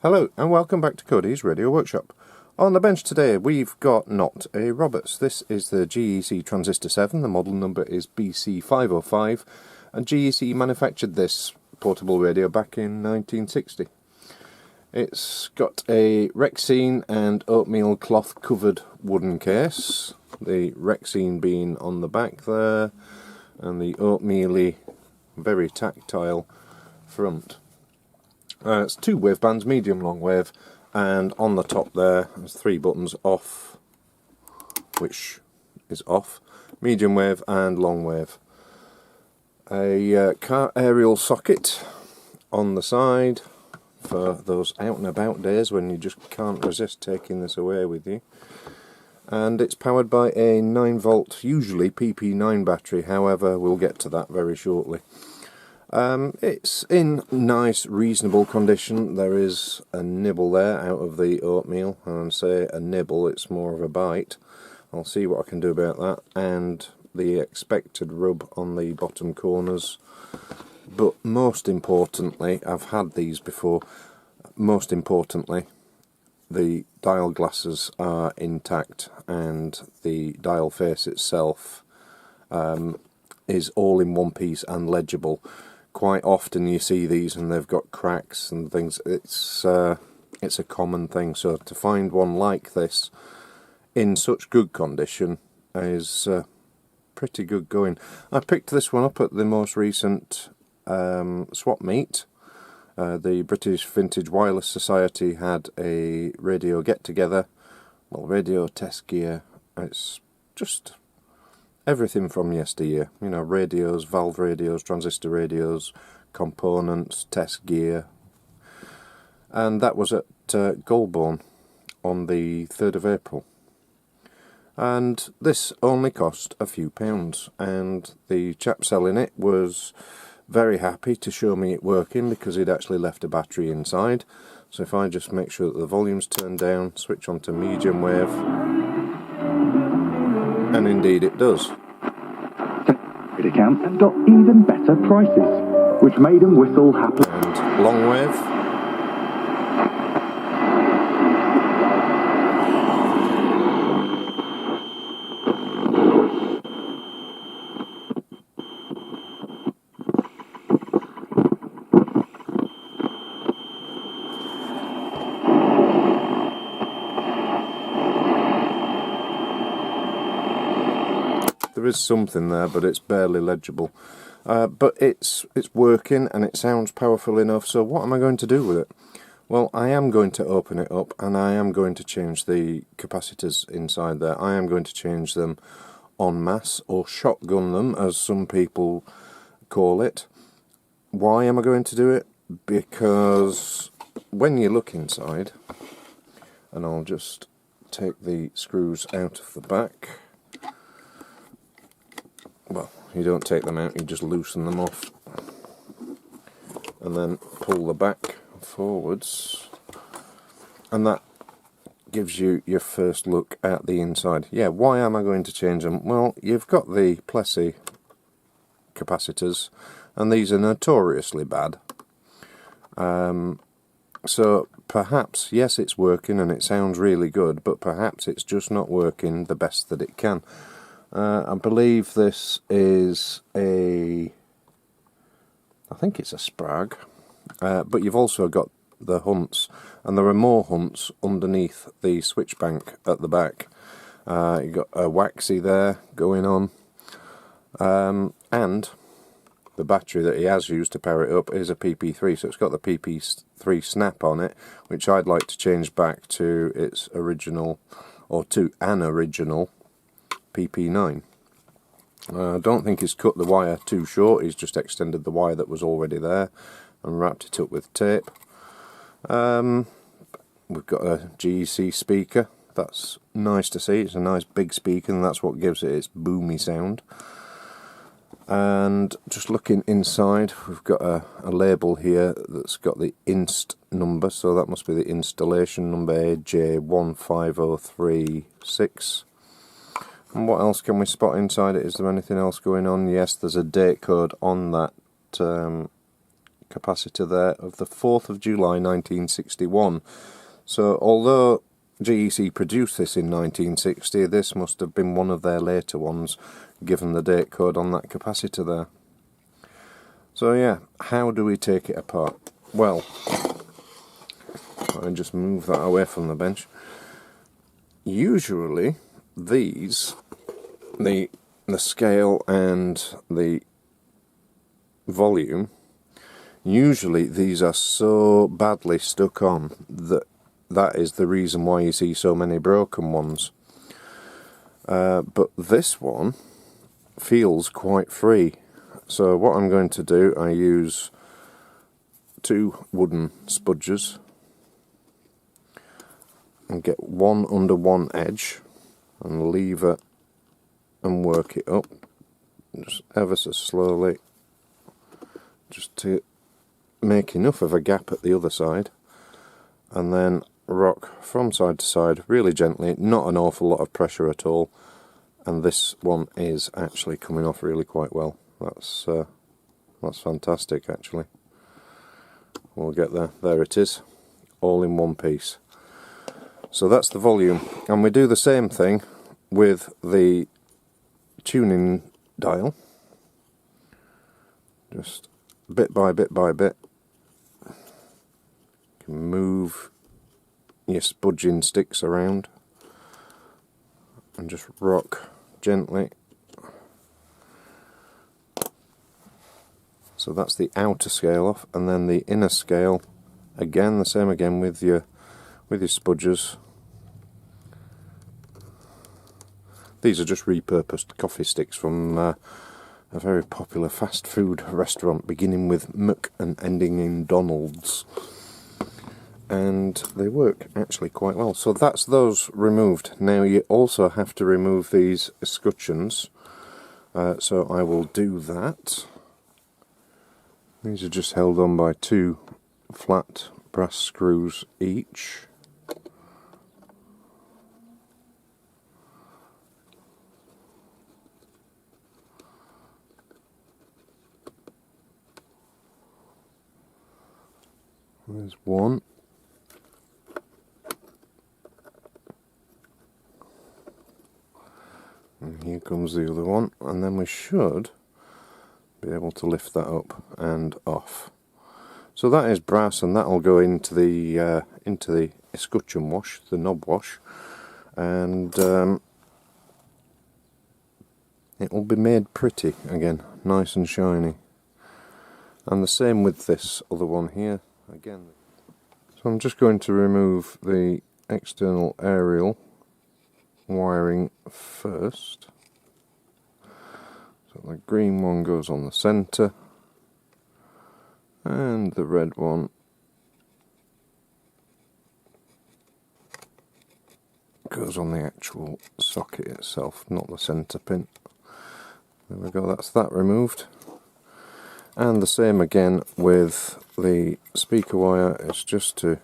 Hello and welcome back to Cody's Radio Workshop. On the bench today we've got not a Roberts. This is the GEC Transistor 7, the model number is BC505, and GEC manufactured this portable radio back in 1960. It's got a Rexine and oatmeal cloth covered wooden case, the Rexine being on the back there and the oatmeal-y, very tactile front. It's two wavebands, medium long wave, and on the top there's three buttons: off, which is off, medium wave and long wave. A car aerial socket on the side for those out and about days when you just can't resist taking this away with you. And it's powered by a 9V, usually PP9 battery, however we'll get to that very shortly. It's in nice, reasonable condition. There is a nibble there out of the oatmeal, and say a nibble, it's more of a bite. I'll see what I can do about that, and the expected rub on the bottom corners. But most importantly, I've had these before, most importantly, the dial glasses are intact and the dial face itself is all in one piece and legible. Quite often you see these and they've got cracks and things. It's a common thing, so to find one like this in such good condition is pretty good going. I picked this one up at the most recent swap meet. The British Vintage Wireless Society had a radio get-together, well, radio test gear. It's just everything from yesteryear, you know, radios, valve radios, transistor radios, components, test gear. And that was at Goulburn on the 3rd of April. And this only cost a few pounds, and the chap selling it was very happy to show me it working because he'd actually left a battery inside. So if I just make sure that the volume's turned down, switch on to medium wave, and indeed it does. Account and got even better prices, which made them whistle happily. And long wave. There is something there, but it's barely legible. But it's working and it sounds powerful enough, so what am I going to do with it? Well, I am going to open it up and I am going to change the capacitors inside there. I am going to change them en masse, or shotgun them, as some people call it. Why am I going to do it? Because when you look inside, and I'll just take the screws out of the back. Well, you don't take them out, you just loosen them off and then pull the back forwards, and that gives you your first look at the inside. Yeah, why am I going to change them? Well, you've got the Plessey capacitors and these are notoriously bad. So perhaps, yes, it's working and it sounds really good, but perhaps it's just not working the best that it can. I believe this is I think it's a Sprague, but you've also got the hunts, and there are more hunts underneath the switch bank at the back. You've got a waxy there going on, and the battery that he has used to power it up is a PP3, so it's got the PP3 snap on it, which I'd like to change back to its original, or to an original PP9. I don't think he's cut the wire too short, he's just extended the wire that was already there and wrapped it up with tape. We've got a GEC speaker, that's nice to see, it's a nice big speaker and that's what gives it its boomy sound. And just looking inside, we've got a label here that's got the inst number, so that must be the installation number, AJ15036. And what else can we spot inside it? Is there anything else going on? Yes, there's a date code on that capacitor there of the 4th of July 1961. So although GEC produced this in 1960, this must have been one of their later ones, given the date code on that capacitor there. So yeah, how do we take it apart? Well, I just move that away from the bench. Usually these, the scale and the volume, usually these are so badly stuck on that is the reason why you see so many broken ones. But this one feels quite free. So what I'm going to do, I use 2 wooden spudgers and get one under one edge and lever and work it up just ever so slowly, just to make enough of a gap at the other side, and then rock from side to side really gently, not an awful lot of pressure at all, and this one is actually coming off really quite well. That's fantastic actually. We'll get there. There it is, all in one piece. So that's the volume, and we do the same thing with the tuning dial, just bit by bit by bit. You can move your spudging sticks around and just rock gently. So that's the outer scale off, and then the inner scale again, the same again with your spudgers. These are just repurposed coffee sticks from a very popular fast food restaurant beginning with Mc and ending in Donald's, and they work actually quite well. So that's those removed. Now you also have to remove these escutcheons, so I will do that. These are just held on by 2 flat brass screws each. There's one. And here comes the other one, and then we should be able to lift that up and off. So that is brass, and that'll go into the escutcheon wash, the knob wash, and it will be made pretty again, nice and shiny. And the same with this other one here again. So I'm just going to remove the external aerial wiring first. So the green one goes on the centre, and the red one goes on the actual socket itself, not the centre pin. There we go, that's that removed. And the same again with the speaker wire, it's just to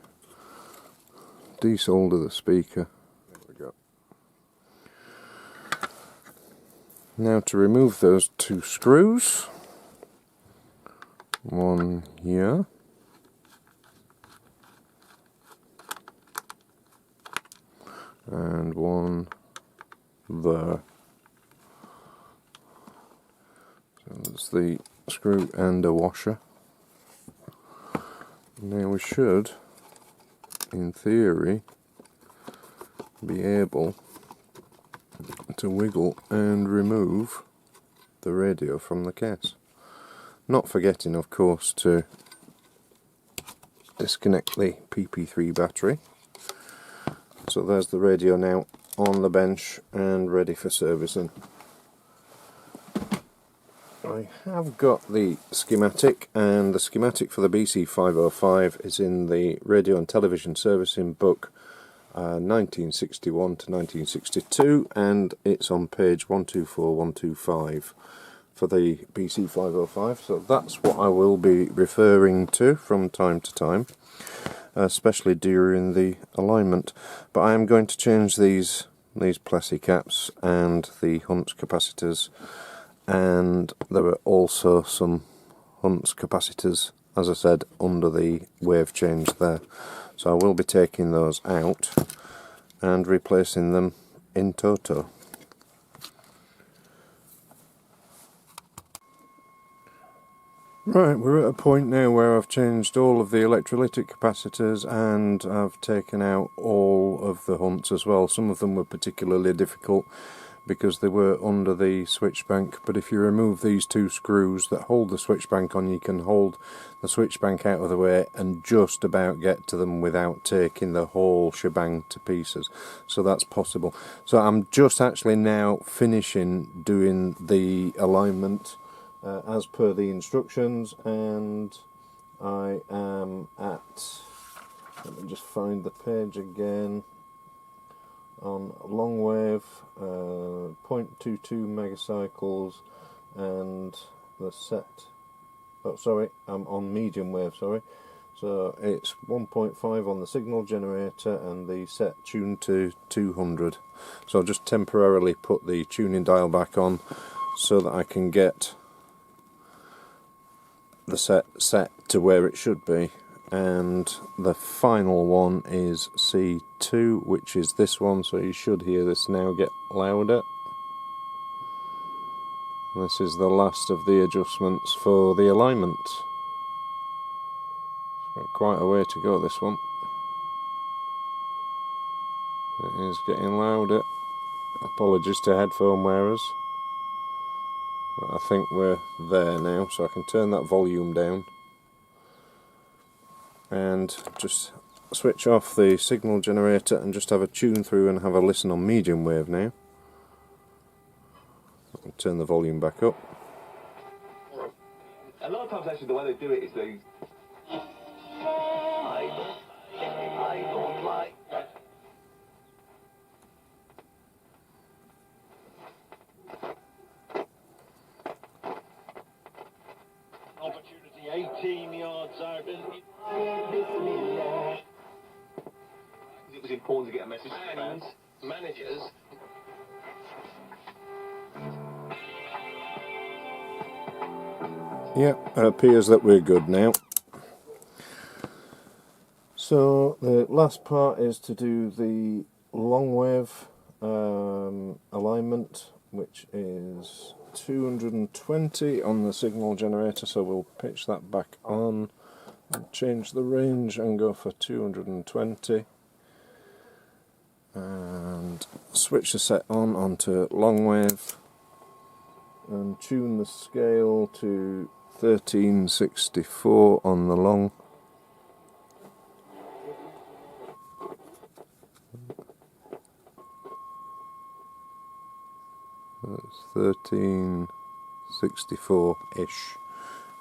desolder the speaker. There we go. Now to remove those 2 screws, one here, and one there. So that's the screw and a washer. Now we should, in theory, be able to wiggle and remove the radio from the case. Not forgetting, of course, to disconnect the PP3 battery. So there's the radio now on the bench and ready for servicing. I have got the schematic, and the schematic for the BC505 is in the Radio and Television Servicing book 1961 to 1962, and it's on page 124, 125 for the BC505, so that's what I will be referring to from time to time, especially during the alignment. But I am going to change these Plessy caps and the Hunt's capacitors, and there are also some Hunt's capacitors as I said, under the wave change there. So I will be taking those out and replacing them in toto. Right, we're at a point now where I've changed all of the electrolytic capacitors and I've taken out all of the hunts as well. Some of them were particularly difficult because they were under the switch bank, but if you remove these two screws that hold the switch bank on, you can hold the switch bank out of the way and just about get to them without taking the whole shebang to pieces. So that's possible. So I'm just actually now finishing doing the alignment as per the instructions, and I am at, let me just find the page again, on long wave, 0.22 megacycles, and the set, oh sorry, I'm on medium wave, sorry, so it's 1.5 on the signal generator and the set tuned to 200. So I'll just temporarily put the tuning dial back on so that I can get the set to where it should be. And the final one is C2, which is this one, so you should hear this now get louder. This is the last of the adjustments for the alignment. It's got quite a way to go, this one. It is getting louder. Apologies to headphone wearers. But I think we're there now, so I can turn that volume down and just switch off the signal generator and just have a tune through and have a listen on medium wave now. I'll turn the volume back up. A lot of times actually the way they do it is they... I don't like that. Opportunity 18 yards out. It was important to get a message to fans, managers. Yep, it appears that we're good now. So the last part is to do the long wave alignment, which is 220 on the signal generator, so we'll pitch that back on and change the range and go for 220 and switch the set on onto long wave and tune the scale to 1364 on the long. That's 1364-ish.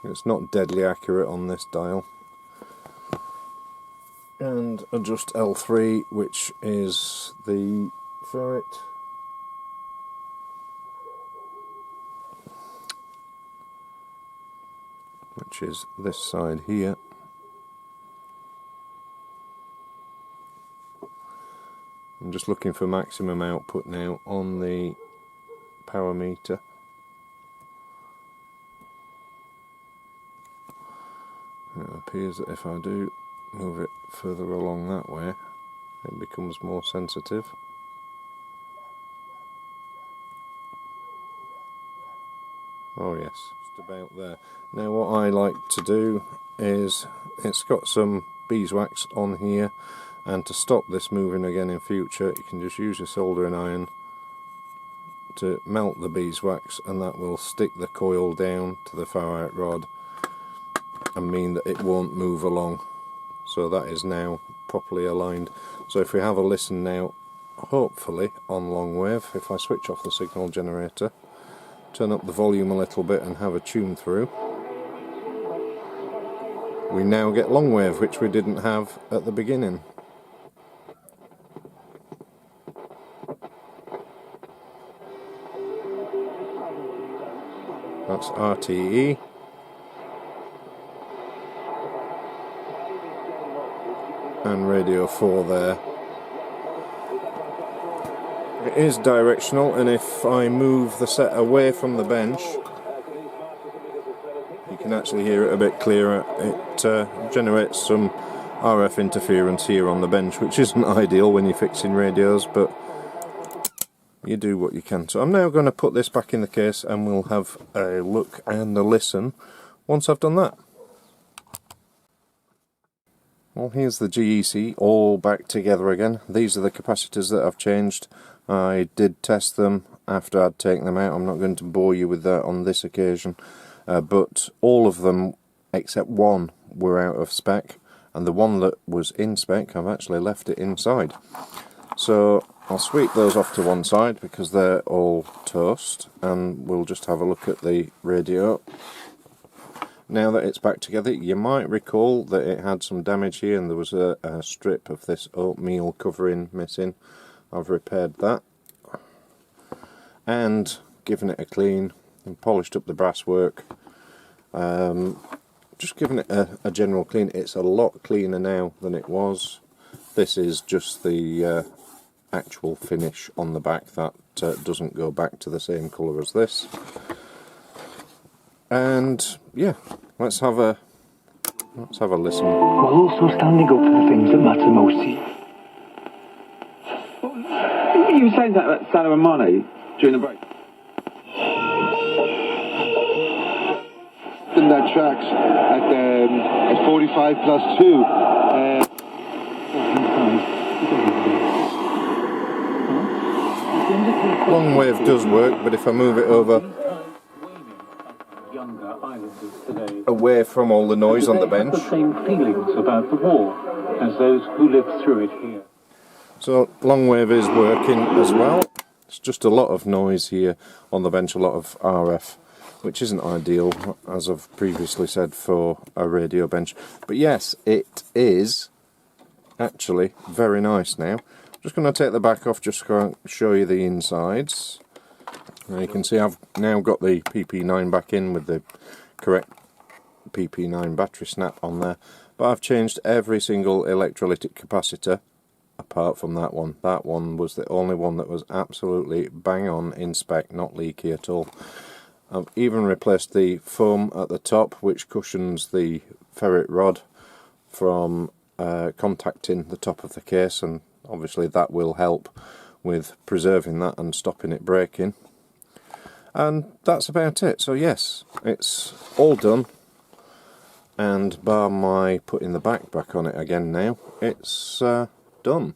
It's not deadly accurate on this dial. And adjust L3, which is the ferret. Which is this side here. I'm just looking for maximum output now on the power meter. It appears that if I do move it further along that way, it becomes more sensitive. Oh yes, just about there. Now what I like to do is, it's got some beeswax on here, and to stop this moving again in future, you can just use your soldering iron to melt the beeswax, and that will stick the coil down to the far out rod and mean that it won't move along. So that is now properly aligned. So if we have a listen now, hopefully on long wave, if I switch off the signal generator, turn up the volume a little bit and have a tune through, we now get long wave, which we didn't have at the beginning. That's RTE. And radio 4 there. It is directional, and if I move the set away from the bench, you can actually hear it a bit clearer. It generates some RF interference here on the bench, which isn't ideal when you're fixing radios, but you do what you can. So I'm now going to put this back in the case and we'll have a look and a listen once I've done that. Well, here's the GEC all back together again. These are the capacitors that I've changed. I did test them after I'd taken them out. I'm not going to bore you with that on this occasion, but all of them except one were out of spec, and the one that was in spec, I've actually left it inside. So I'll sweep those off to one side because they're all toast, and we'll just have a look at the radio. Now that it's back together, you might recall that it had some damage here and there was a strip of this oatmeal covering missing. I've repaired that and given it a clean and polished up the brasswork. Just giving it a general clean. It's a lot cleaner now than it was. This is just the actual finish on the back that doesn't go back to the same colour as this. And yeah, let's have a listen. While also standing up for the things that matter most to you. You were saying that about Salah and Mane during the break. In that tracks at 45 plus 2. Long wave does work, but if I move it over away from all the noise on the bench. The same feelings about the war as those who lived through it here. So long wave is working as well. It's just a lot of noise here on the bench, a lot of RF, which isn't ideal, as I've previously said, for a radio bench. But yes, it is actually very nice now. I'm just going to take the back off just to show you the insides. Now you can see I've now got the PP9 back in with the correct PP9 battery snap on there, but I've changed every single electrolytic capacitor apart from that one. That one was the only one that was absolutely bang on in spec, not leaky at all. I've even replaced the foam at the top, which cushions the ferrite rod from contacting the top of the case, and obviously that will help with preserving that and stopping it breaking. And that's about it. So yes, it's all done, and bar my putting the back on it again now, it's done.